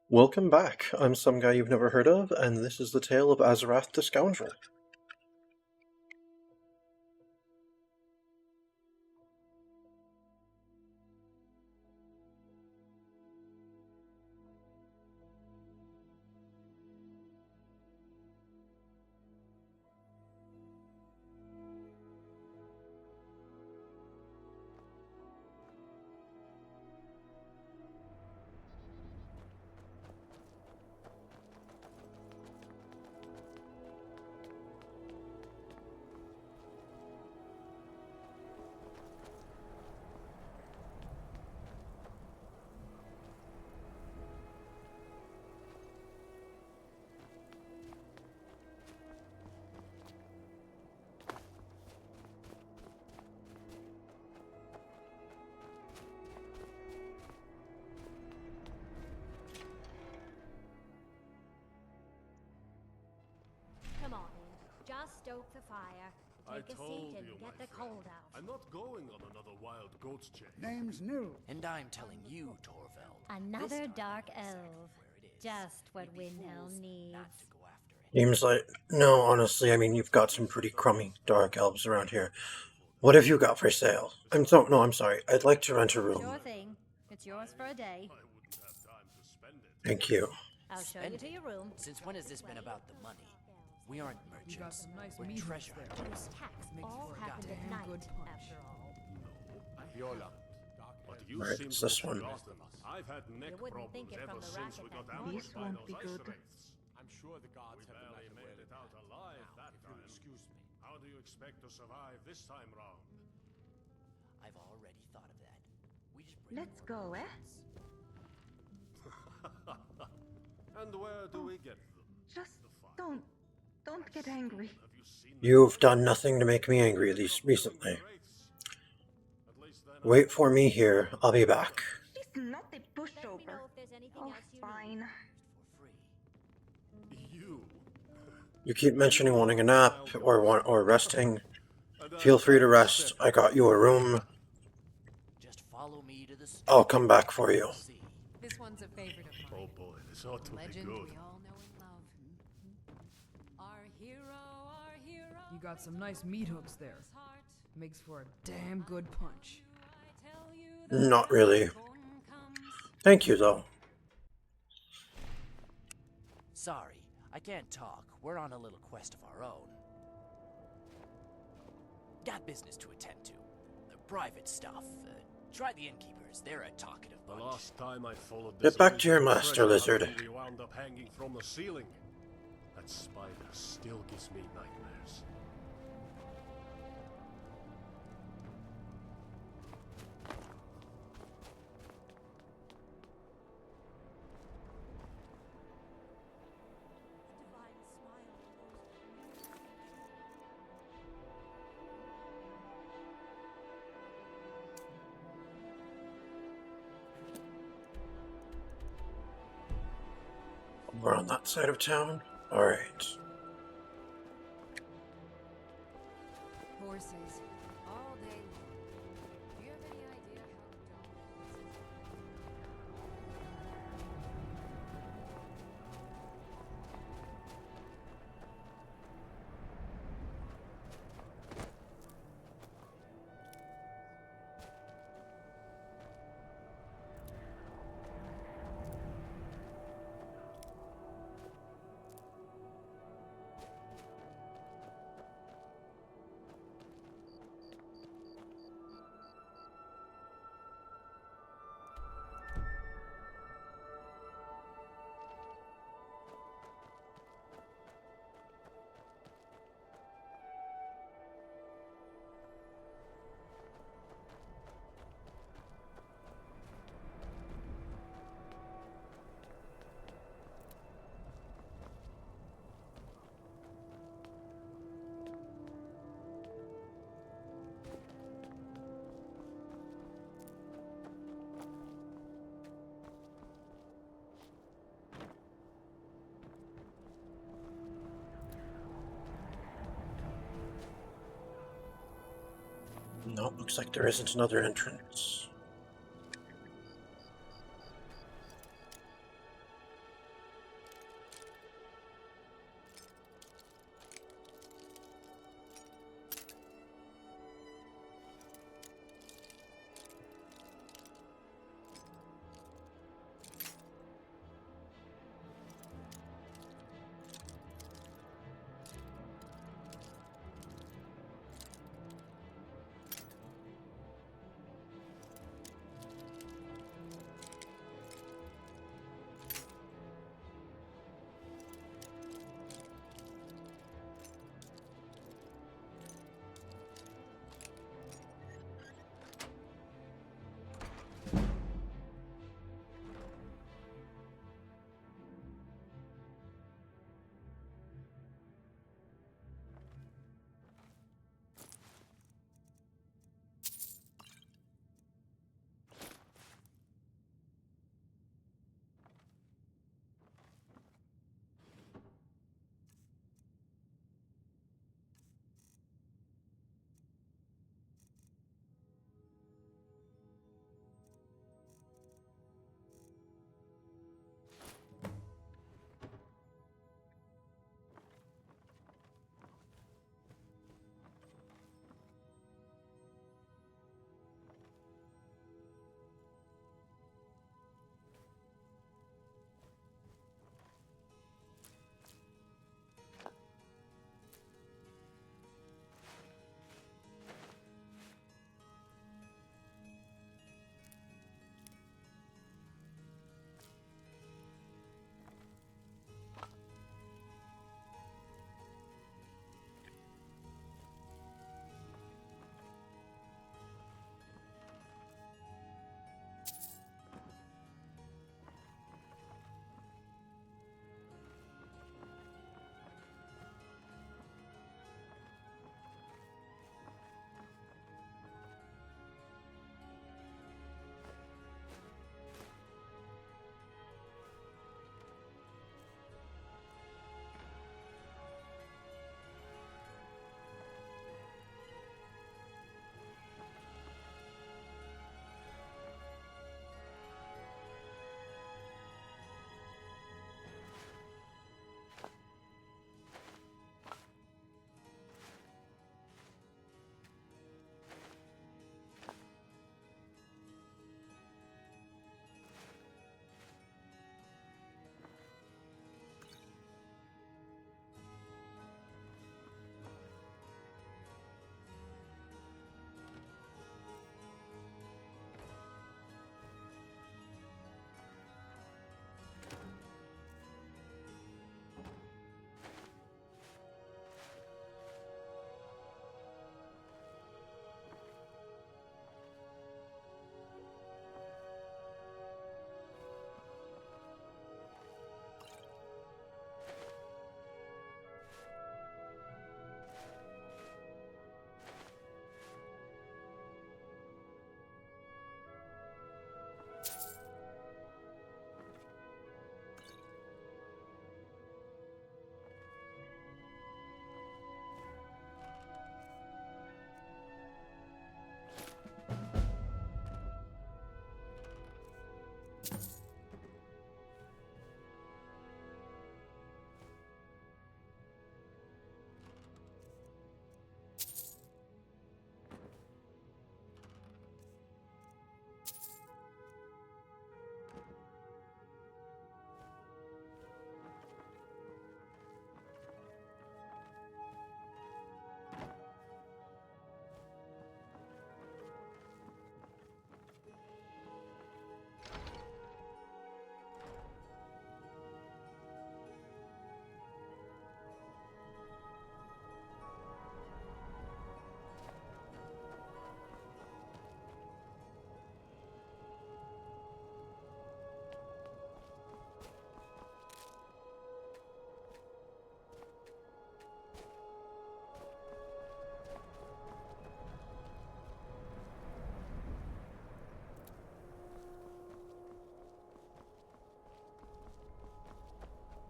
Welcome back. I'm some guy you've never heard of, and this is the tale of Azarath the Scoundrel. Come on in. Just stoke the fire. Take a seat and get the cold out. I'm not going on another wild goat's chase. Name's new. And I'm telling you, Torvald. Another dark elf. Just what Windhelm needs. Seems like... No, honestly, I mean, you've got some pretty crummy dark elves around here. What have you got for sale? I'm sorry. I'd like to rent a room. Sure thing. It's yours for a day. I wouldn't have time to spend it. Thank you. I'll show you to your room. Since when has this been about the money? We aren't You got merchants. some nice We're meat treasure there. hunters. Tax Makes all for a happened at goddamn night, good punch. after all. Viola. But you Alright, seem it's to this have one. forgotten. I've had neck You wouldn't think problems it from ever the since racket we got that ambushed This by won't those be ice good. wraiths. I'm sure the guards We have the barely matter made it out alive that time. Excuse me. How do you expect to survive this time round? I've already thought of that. We just bring Let's more go, eh? goods. And where do we get them? Just The fire. don't get angry. Have you seen them? You've done nothing to make me angry, at least recently. At least then Wait for me here. I'll be back. She's not a Let me pushover. know if there's anything Oh, else you need. fine. For free. You. You keep mentioning wanting a nap or resting. And I Feel free to can't rest. accept I got you a room. Just follow me to the store. I'll come back for you. See. This one's a favorite of Oh mine. boy, this ought to be Legend good. we all know and love. Our hero, our hero. You got some nice meat hooks there. Heart. Makes for a damn good punch. I tell you the Not really. storm comes. Thank you, though. Sorry, I can't talk. We're on a little quest of our own. Got business to attend to. Private stuff. Try the innkeepers. They're a talkative The bunch. last time I followed Get this back to your elusive master, treasure lizard. hunting, we wound up hanging from the ceiling. That spider still gives me nightmares. We're on that side of town? Alright. Horses all day long. Do you have any idea how dull No, looks like there isn't another entrance.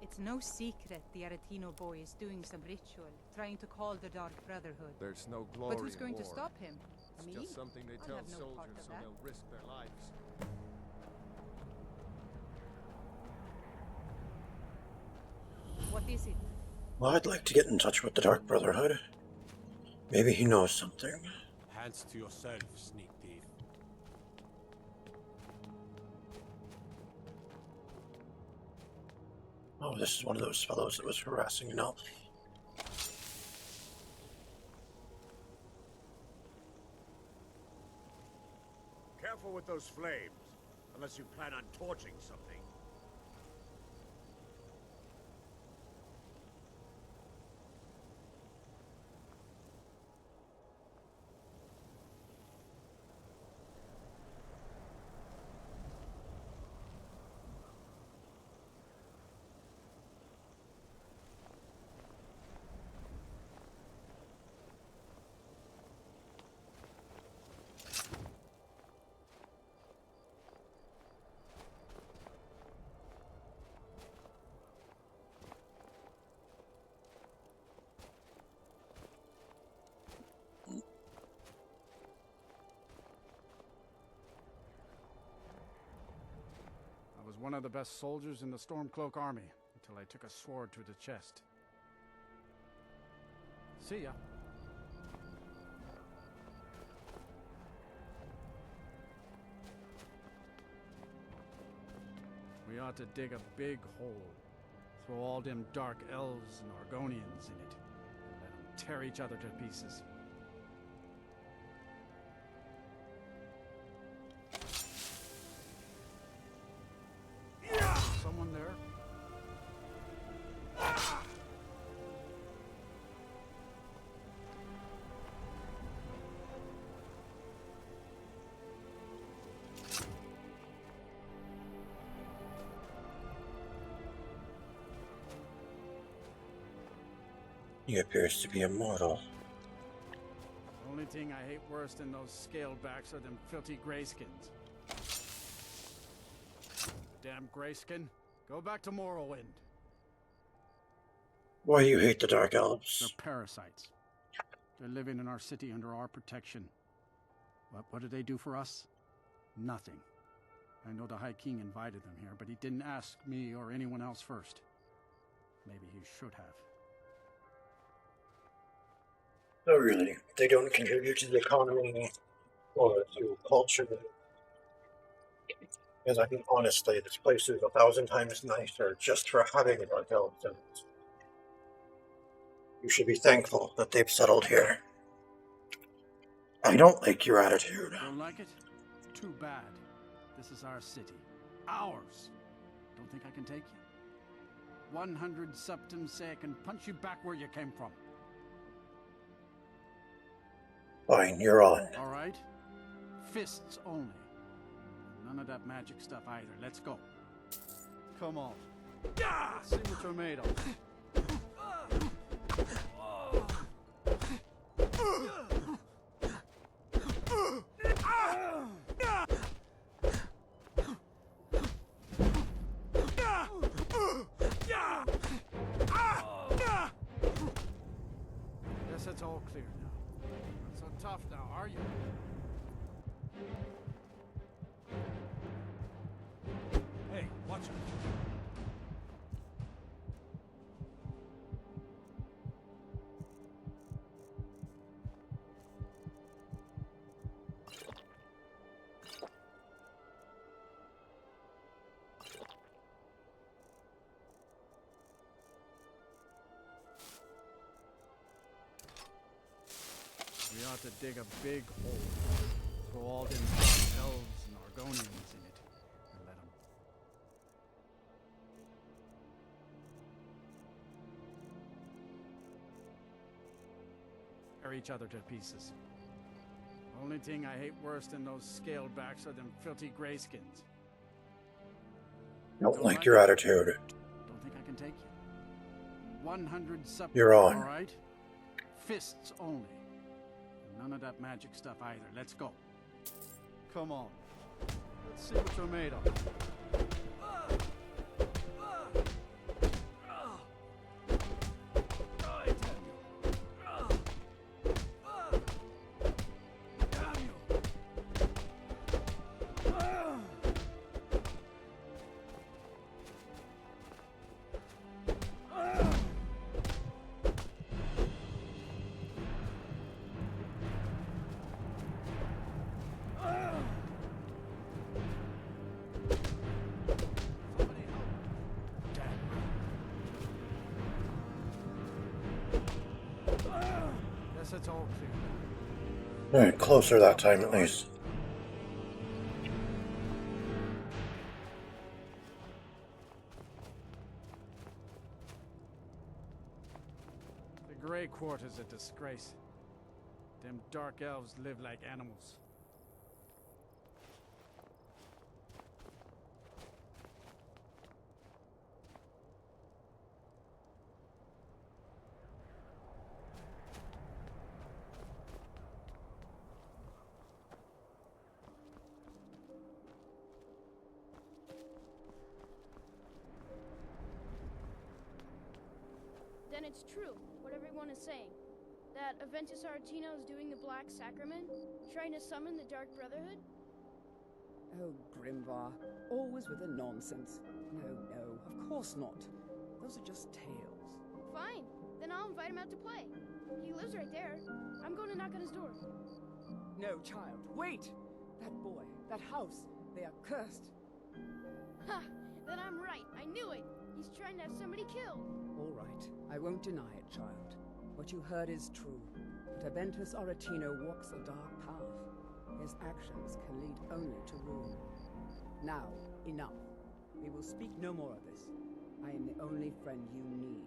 It's no secret the Aretino boy is doing some ritual, trying to call the Dark Brotherhood. There's no glory But who's in going war. to stop him? It's Me? just something they I'll tell have no part soldiers of so that. they'll risk their lives. What is it? Well, I'd like to get in touch with the Dark Brotherhood. Maybe he knows something. Hands to yourself, sneak thief. Oh, this is one of those fellows that was harassing an elf. Careful with those flames, unless you plan on torching something. I was one of the best soldiers in the Stormcloak army until I took a sword to the chest. See ya. We ought to dig a big hole, throw all them dark elves and Argonians in it, and let them tear each other to pieces. Someone there? He appears to be immortal. Only thing I hate worse than those scalebacks are them filthy grayskins. Damn grayskin. Go back to Morrowind. Why you hate the Dark They're Elves? parasites. They're living in our city under our protection. What did they do for us? Nothing. I know the High King invited them here, but he didn't ask me or anyone else first. Maybe he should have. No, really. They don't contribute to the economy or to culture. Because I mean, honestly, this place is 1,000 times nicer just for having the Dark Elves in it. You should be thankful that they've settled here. I don't like your attitude. Don't like it? Too bad. This is our city. Ours! Don't think I can take you? 100 septums say I can punch you back where you came from. Fine, you're on. All right? Fists only. None of that magic stuff either. Let's go. Come on. Let's see what you're made of. Guess it's all clear now. Not so tough now, are you? Hey, watch it. We ought to dig a big hole. Throw all them dark elves and Argonians in it, and let them. Tear each other to pieces. Only thing I hate worse than those scalebacks are them filthy grayskins. Don't like your attitude. Don't think I can take you? 100 septums. You're on. All right? Fists only. And none of that magic stuff either. Let's go. Come on. Let's see what you're made of. Guess it's all clear. Alright, closer that time at least. The Grey Quarter's a disgrace. Them dark elves live like animals. Then it's true, what everyone is saying. That Aventus Aretino is doing the Black Sacrament, trying to summon the Dark Brotherhood? Oh, Grimvar, always with the nonsense. No, of course not. Those are just tales. Fine, then I'll invite him out to play. He lives right there. I'm going to knock on his door. No, child, wait! That boy, that house, they are cursed. Ha! Then I'm right, I knew it! He's trying to have somebody killed. All right, I won't deny it, child. What you heard is true. But Aventus Aretino walks a dark path. His actions can lead only to ruin. Now, enough. We will speak no more of this. I am the only friend you need.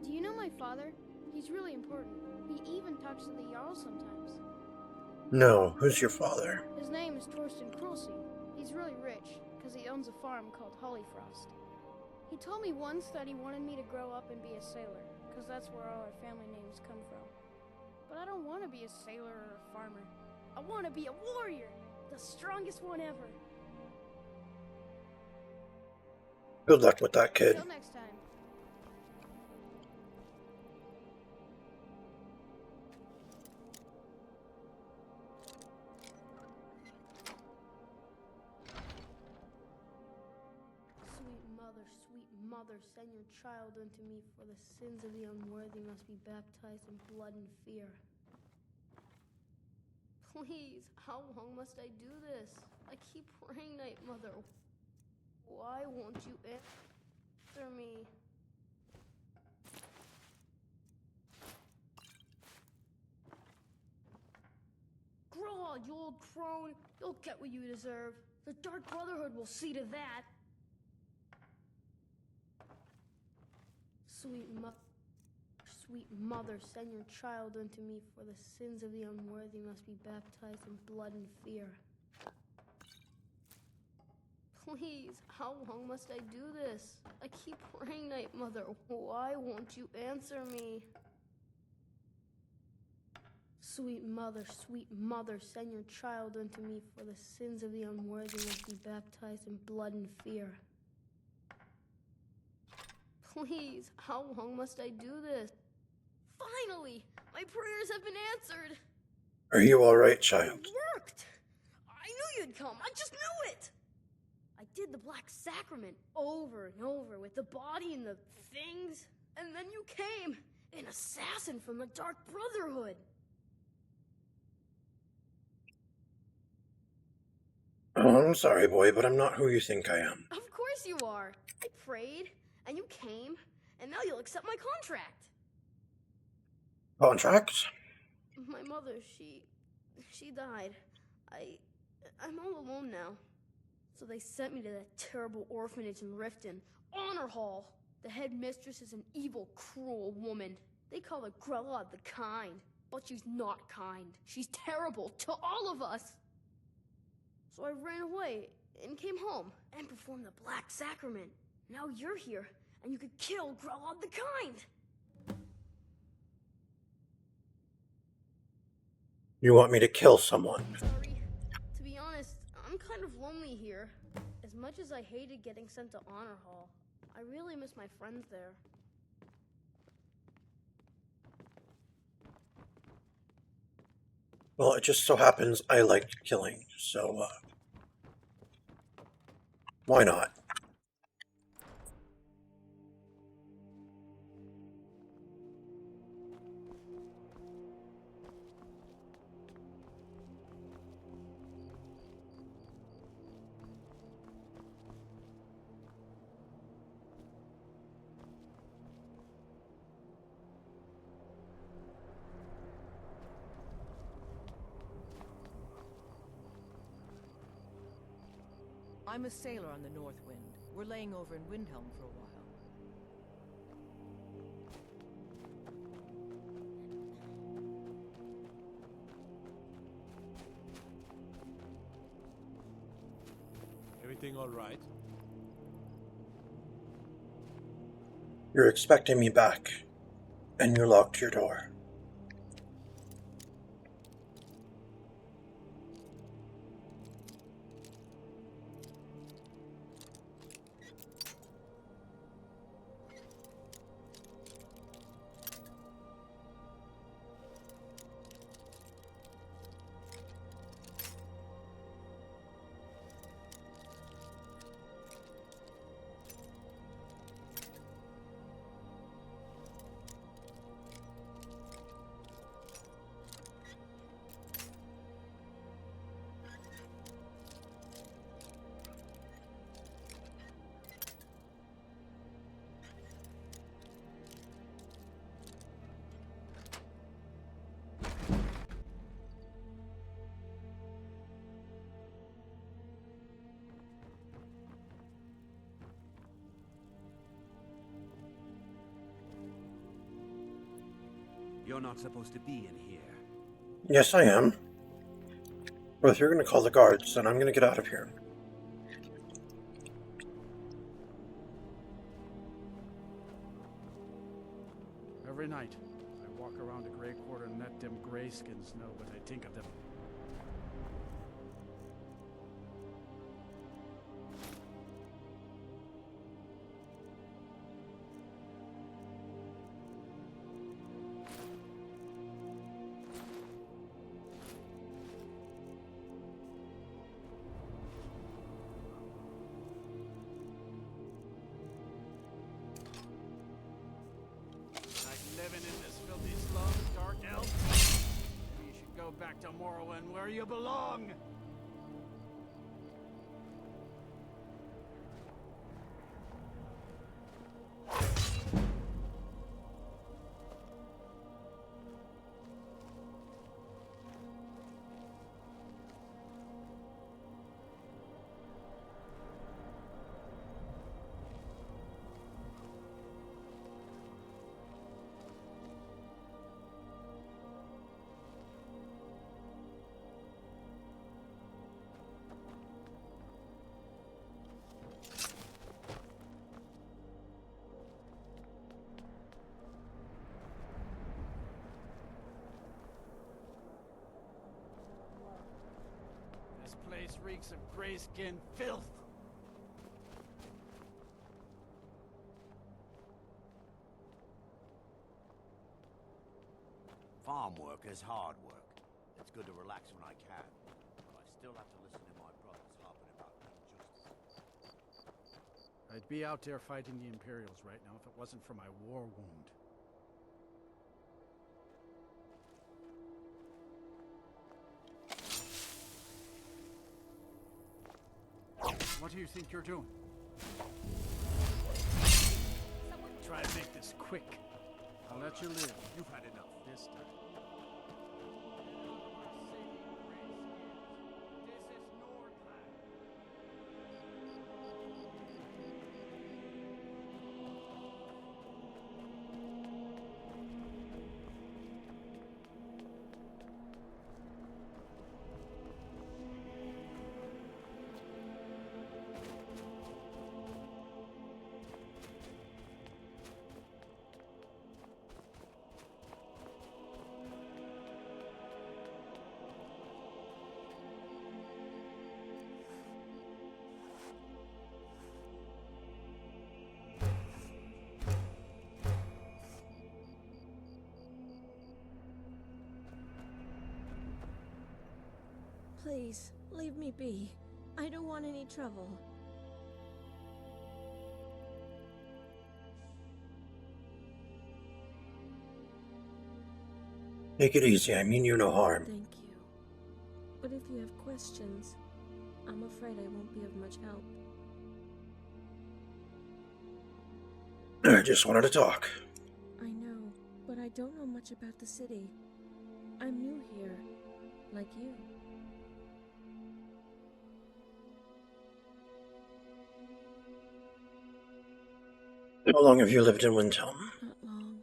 Do you know my father? He's really important. He even talks to the Jarl sometimes. No, who's your father? His name is Torsten Krulsey. He's really rich, because he owns a farm called Hollyfrost. He told me once that he wanted me to grow up and be a sailor, because that's where all our family names come from. But I don't want to be a sailor or a farmer. I want to be a warrior! The strongest one ever! Good luck with that, kid. Until next time. Sweet mother, send your child unto me, for the sins of the unworthy must be baptized in blood and fear. Please, how long must I do this? I keep praying, Night Mother. Why won't you answer me? Grow, you old crone. You'll get what you deserve. The Dark Brotherhood will see to that. Sweet mother, send your child unto me, for the sins of the unworthy must be baptized in blood and fear. Please, how long must I do this? I keep praying, Night Mother. Why won't you answer me? Sweet mother, send your child unto me, for the sins of the unworthy must be baptized in blood and fear. Please, how long must I do this? Finally! My prayers have been answered! Are you alright, child? It worked! I knew you'd come! I just knew it! I did the Black Sacrament over and over with the body and the things, and then you came! An assassin from the Dark Brotherhood! Oh, I'm sorry, boy, but I'm not who you think I am. Of course you are! I prayed, and you came, and now you'll accept my contract! Contract? My mother, she died. I'm all alone now. So they sent me to that terrible orphanage in Riften, Honor Hall. The head mistress is an evil, cruel woman. They call her Grella the Kind, but she's not kind. She's terrible to all of us. So I ran away and came home and performed the Black Sacrament. Now you're here, and you could kill Grella the Kind. You want me to kill someone? Sorry. To be honest, I'm kind of lonely here. As much as I hated getting sent to Honor Hall, I really miss my friends there. Well, it just so happens I like killing, so, why not? I'm a sailor on the North Wind. We're laying over in Windhelm for a while. Everything all right? You're expecting me back, and you locked your door. You're not supposed to be in here. Yes, I am. But if you're going to call the guards, then I'm going to get out of here. Every night, I walk around the Grey Quarter and let them greyskins know what I think of them. Living in this filthy slum, Dark Elf? Maybe you should go back to Morrowind where you belong! This place reeks of grayskin filth! Farm work is hard work. It's good to relax when I can. But I still have to listen to my brothers harping about injustice. I'd be out there fighting the Imperials right now if it wasn't for my war wound. What do you think you're doing? Try to make this quick. I'll let you live. You've had enough this time. Please, leave me be. I don't want any trouble. Take it easy, I mean you no harm. Thank you. But if you have questions, I'm afraid I won't be of much help. I just wanted to talk. I know, but I don't know much about the city. I'm new here, like you. How long have you lived in Windhelm? Not long.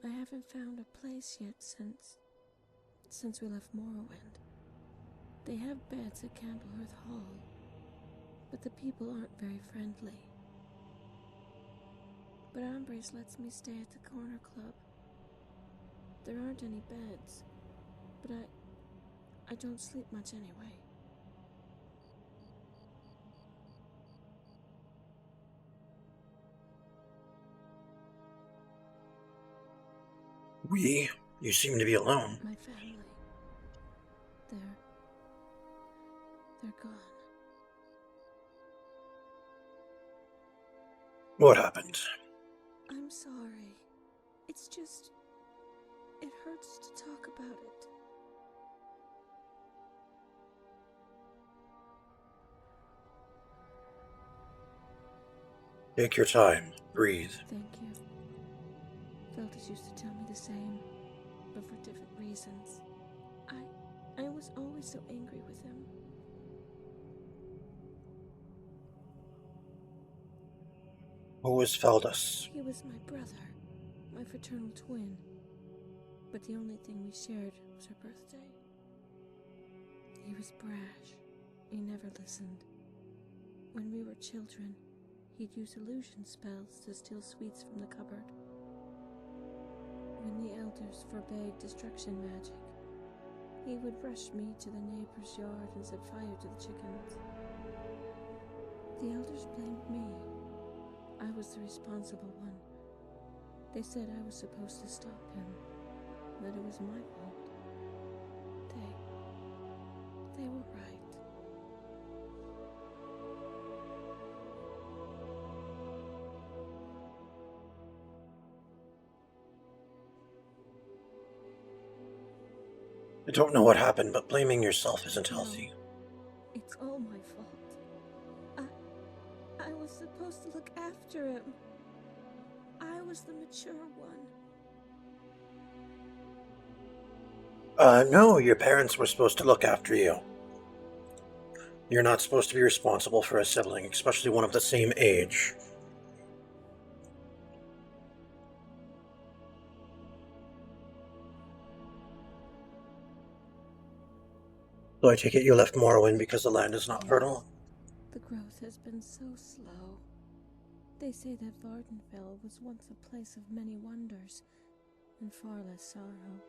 I haven't found a place yet since we left Morrowind. They have beds at Candlehearth Hall, but the people aren't very friendly. But Ambrose lets me stay at the corner club. There aren't any beds, but I don't sleep much anyway. You seem to be alone. My family. They're gone. What happened? I'm sorry. It's just... it hurts to talk about it. Take your time. Breathe. Thank you. Feltus used to tell me the same, but for different reasons. I was always so angry with him. Who was Feldus? He was my brother, my fraternal twin. But the only thing we shared was our birthday. He was brash. He never listened. When we were children, he'd use illusion spells to steal sweets from the cupboard. When the elders forbade destruction magic, he would rush me to the neighbor's yard and set fire to the chickens. The elders blamed me. I was the responsible one. They said I was supposed to stop him, that it was my fault. They were right. I don't know what happened, but blaming yourself isn't healthy. It's all my fault. I was supposed to look after him. I was the mature one. No, your parents were supposed to look after you. You're not supposed to be responsible for a sibling, especially one of the same age. So I take it you left Morrowind because the land is not fertile? The growth has been so slow. They say that Vardenfell was once a place of many wonders, and far less sorrow.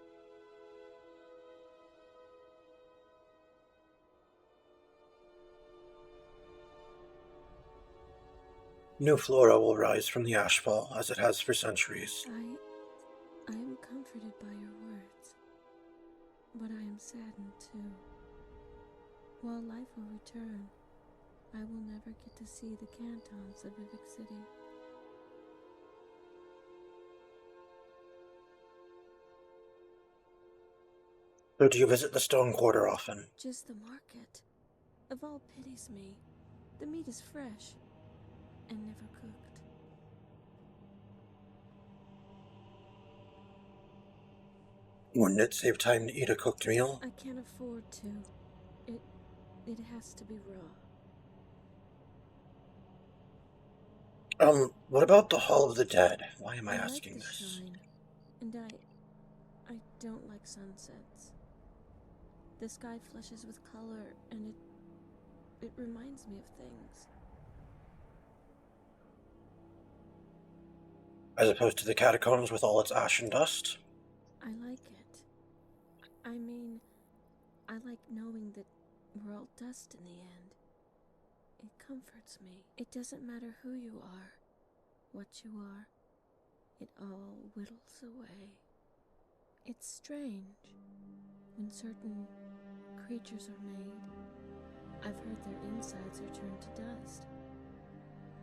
New flora will rise from the ashfall, as it has for centuries. I am comforted by your words, but I am saddened too. While life will return, I will never get to see the cantons of Vivec City. So do you visit the Stone Quarter often? Just the market. Eval pities me. The meat is fresh and never cooked. Wouldn't it save time to eat a cooked meal? I can't afford to. It has to be raw. What about the Hall of the Dead? Why am I asking like the this? Shrine, and I don't like sunsets. The sky flushes with color, and it reminds me of things. As opposed to the catacombs with all its ash and dust? I like it. I mean, I like knowing that we're all dust in the end. It comforts me. It doesn't matter who you are, what you are. It all whittles away. It's strange. When certain creatures are made, I've heard their insides are turned to dust,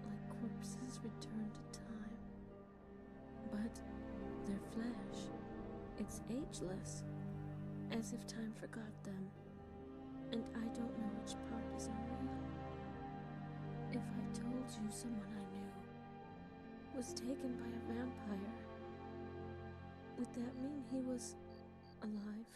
like corpses returned to time. But their flesh, it's ageless, as if time forgot them, and I don't know which part is unreal. If I told you someone I knew was taken by a vampire, would that mean he was alive?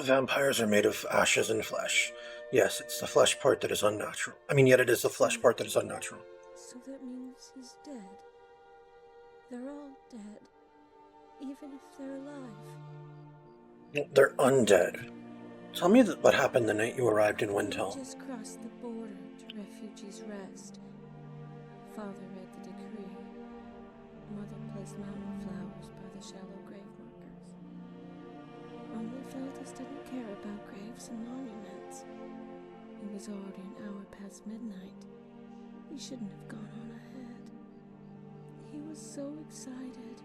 Vampires are made of ashes and flesh. Yes, it's the flesh part that is unnatural. I mean, yet it is the flesh part that is unnatural. So that means he's dead. They're all dead. Even if they're alive. They're undead. Tell me what happened the night you arrived in Windhelm. We just crossed the border to Refugees' Rest. Father read the decree. Mother placed mountain flowers by the shallow grave markers. Only Feldus didn't care about graves and monuments. It was already an hour past midnight. He shouldn't have gone on ahead. He was so excited.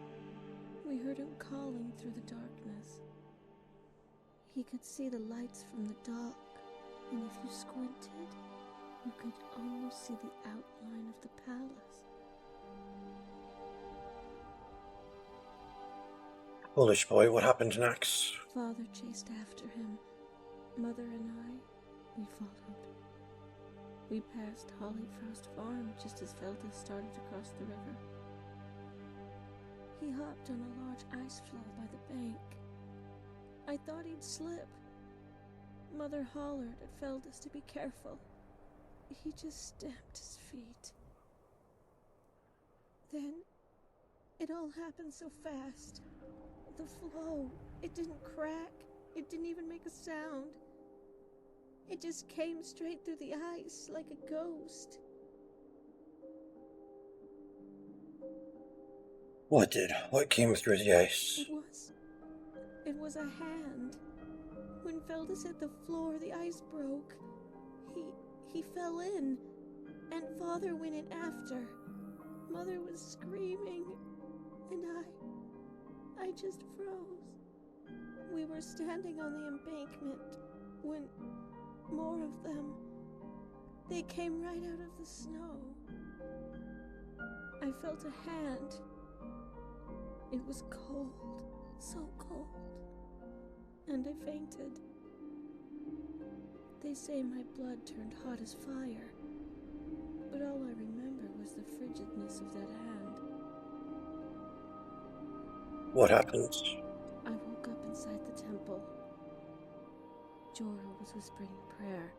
We heard him calling through the darkness. He could see the lights from the dock, and if you squinted, you could almost see the outline of the palace. Foolish boy, what happened next? Father chased after him. Mother and I, we followed. We passed Hollyfrost Farm just as Feldus started to cross the river. He hopped on a large ice floe by the bank. I thought he'd slip. Mother hollered at Feldus to be careful. He just stamped his feet. Then, it all happened so fast. The floe, it didn't crack. It didn't even make a sound. It just came straight through the ice like a ghost. What did? What came through the ice? It was a hand. When Feldus hit the floor, the ice broke. He fell in, and Father went in after. Mother was screaming, and I just froze. We were standing on the embankment when more of them, they came right out of the snow. I felt a hand. It was cold, so cold, and I fainted. They say my blood turned hot as fire, but all I remember was the frigidness of that hand. What happened? I woke up inside the temple. Jorah was whispering a prayer.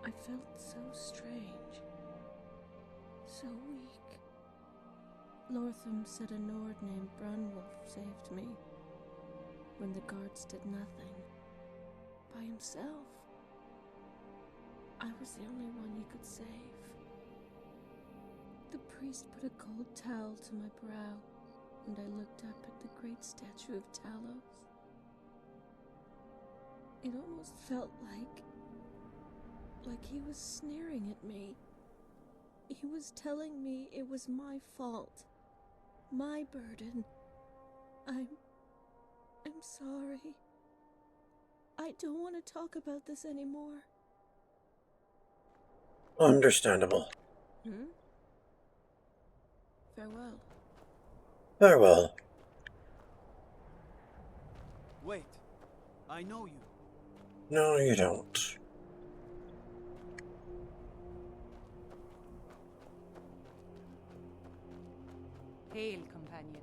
I felt so strange, so weak. Lortham said a Nord named Brunwolf saved me when the guards did nothing. By himself. I was the only one he could save. The priest put a gold towel to my brow, and I looked up at the great statue of Talos. It almost felt like he was sneering at me. He was telling me it was my fault, my burden. I'm sorry. I don't want to talk about this anymore. Understandable. Farewell. Farewell. Wait, I know you. No, you don't. Hail, companion.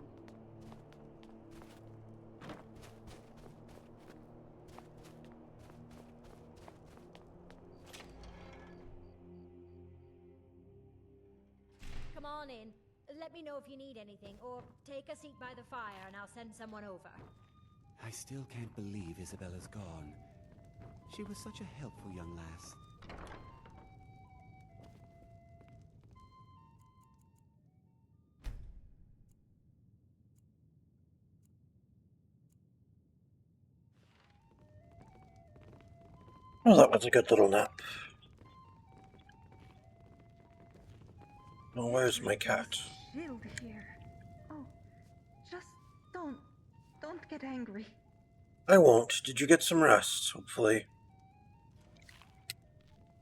Come on in. Let me know if you need anything, or take a seat by the fire and I'll send someone over. I still can't believe Isabella's gone. She was such a helpful young lass. Well, that was a good little nap. Now, where's my cat? Chilled here. Oh, just don't get angry. I won't. Did you get some rest, hopefully?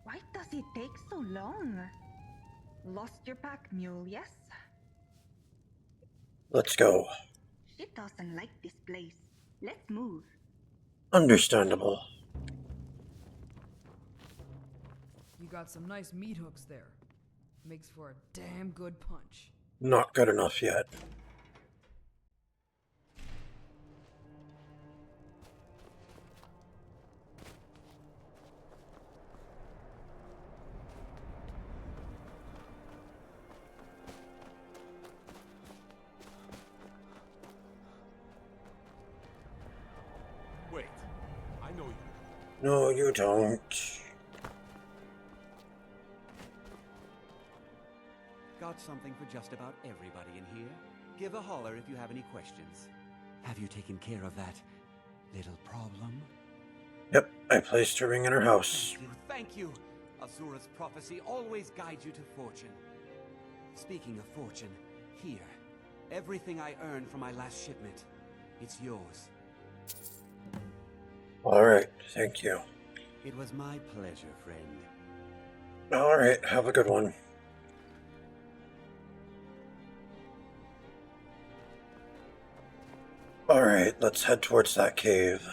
Why does it take so long? Lost your pack mule, yes? Let's go. She doesn't like this place. Let's move. Understandable. You got some nice meat hooks there. Makes for a damn good punch. Not good enough yet. No, you don't. Got something for just about everybody in here. Give a holler if you have any questions. Have you taken care of that little problem? Yep, I placed a ring in her house. Thank you! Azura's prophecy always guides you to fortune. Speaking of fortune, here. Everything I earned from my last shipment. It's yours. Alright, thank you. It was my pleasure, friend. Alright, have a good one. Alright, let's head towards that cave.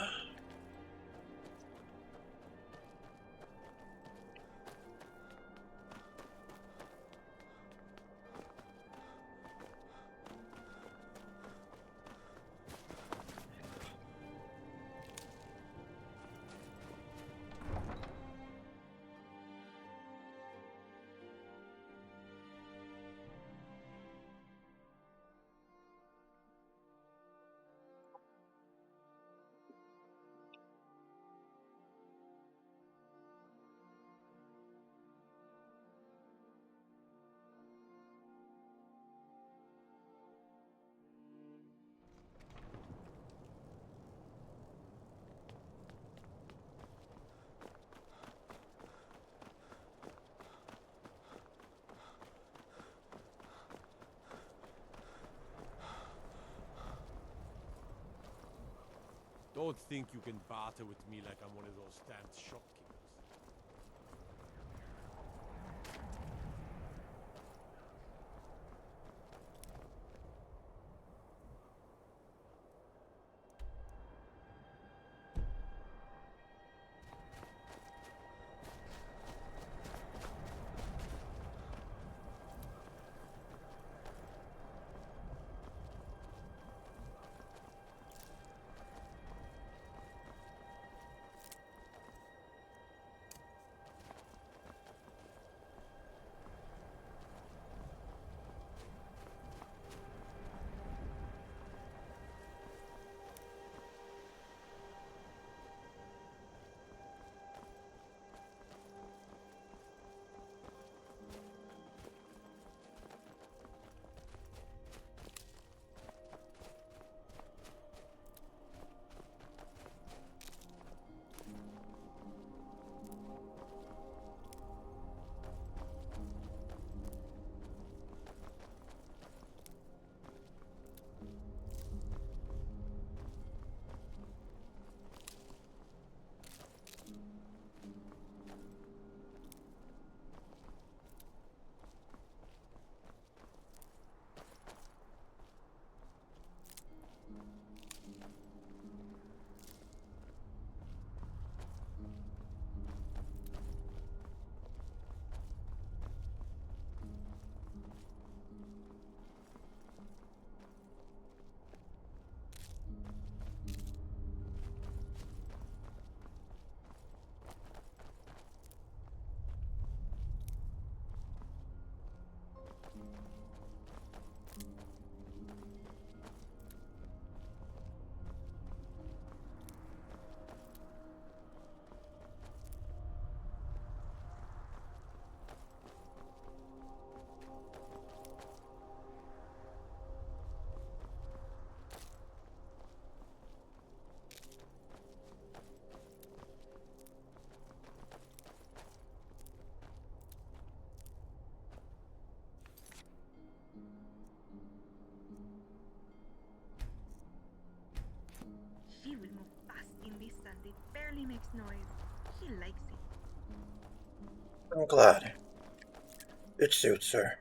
Don't think you can barter with me like I'm one of those damned shopkeepers. She will move fast in this sand. It barely makes noise. He likes it. I'm glad. It suits her.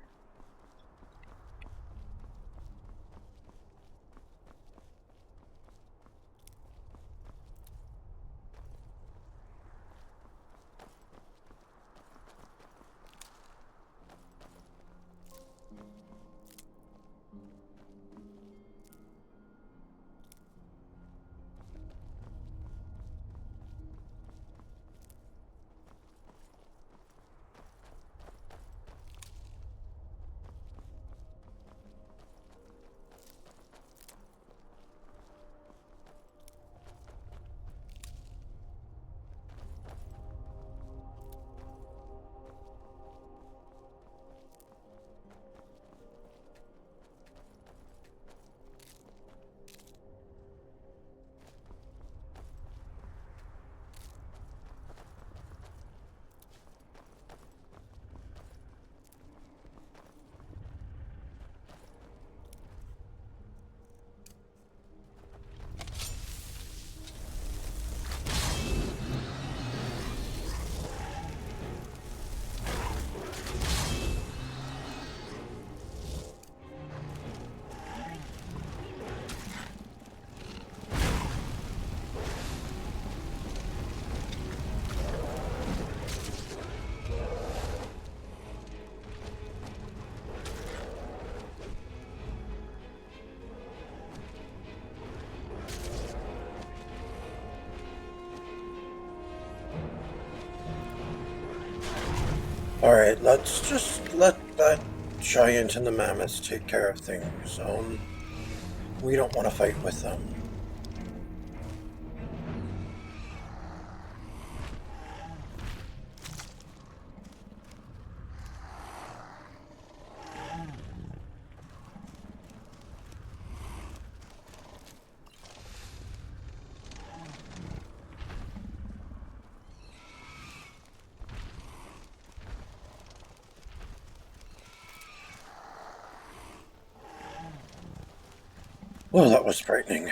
Alright, let's just let that giant and the mammoths take care of things. We don't want to fight with them. Well, that was frightening.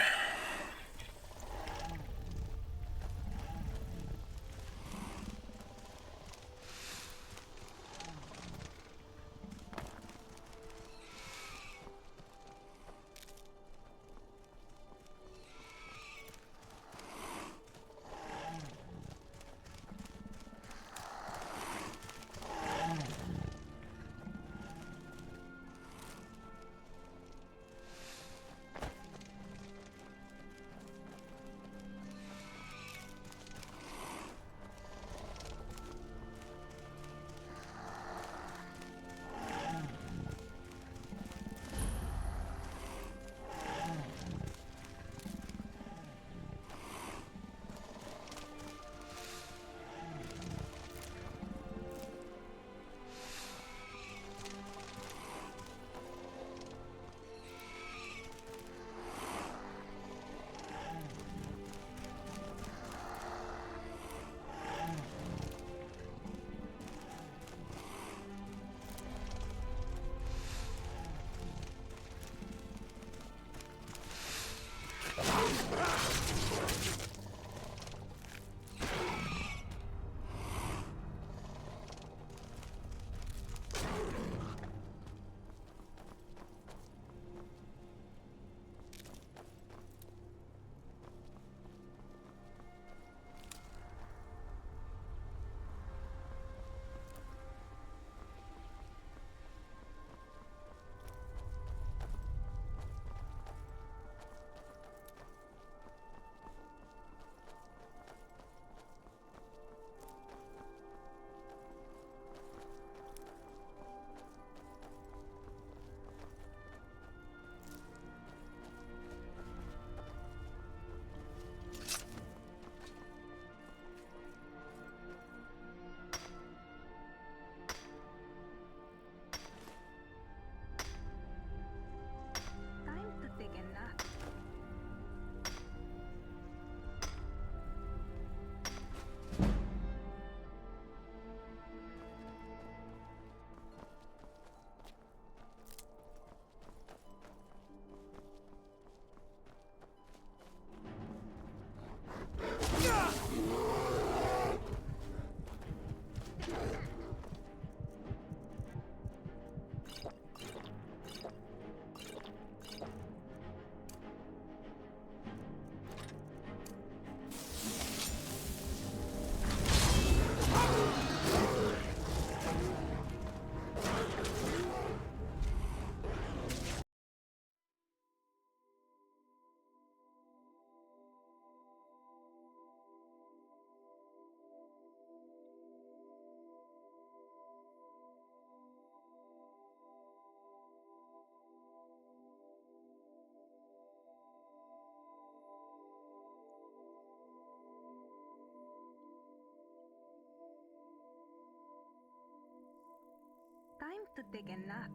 Time to take a nap.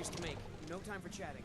changes to make. No time for chatting.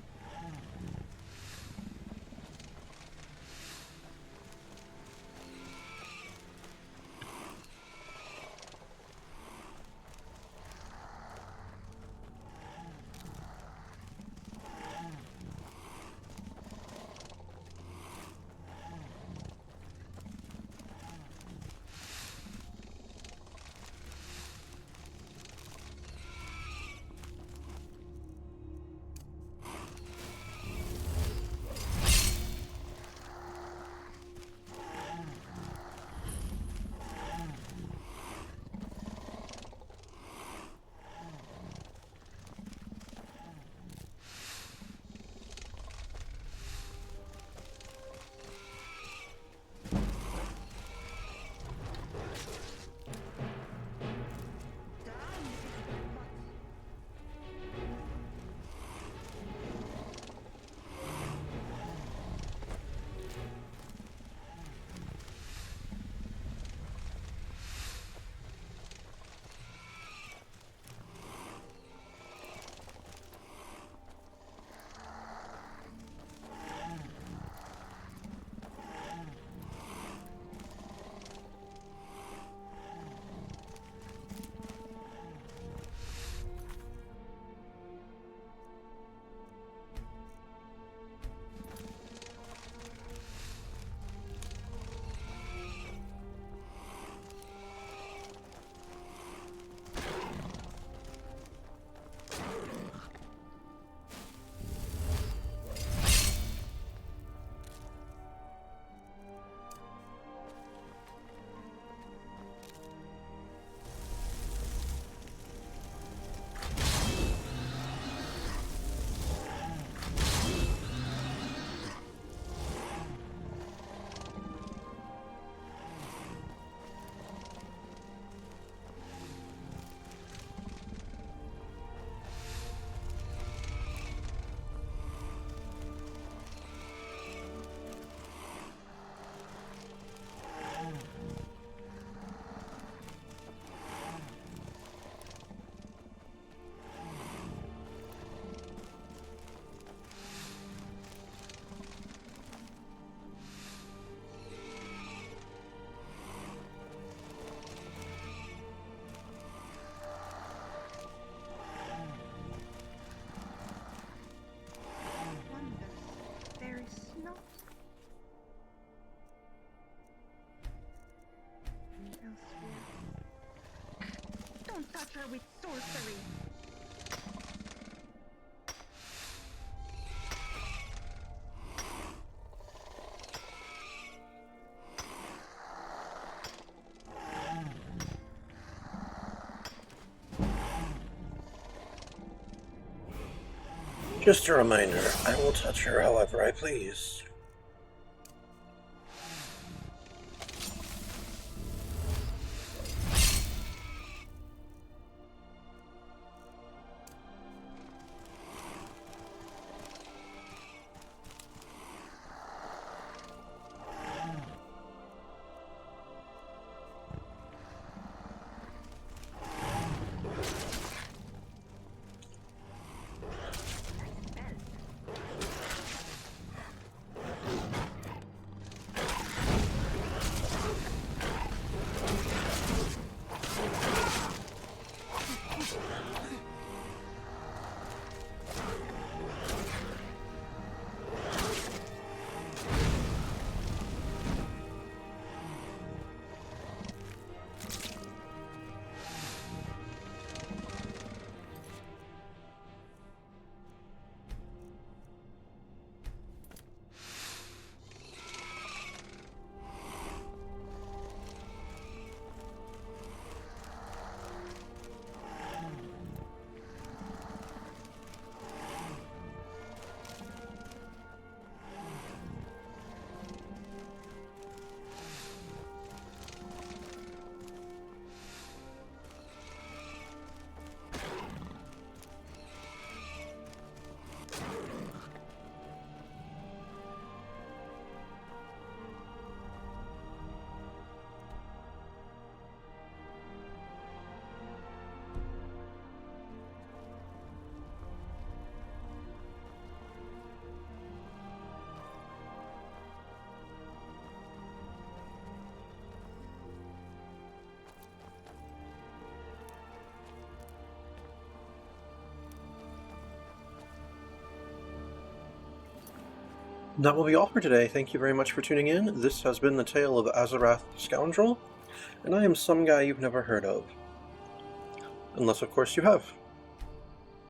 Don't touch her with sorcery! Just a reminder, I will touch her however I please. That will be all for today. Thank you very much for tuning in. This has been the tale of Azarath Scoundrel, and I am some guy you've never heard of. Unless, of course, you have.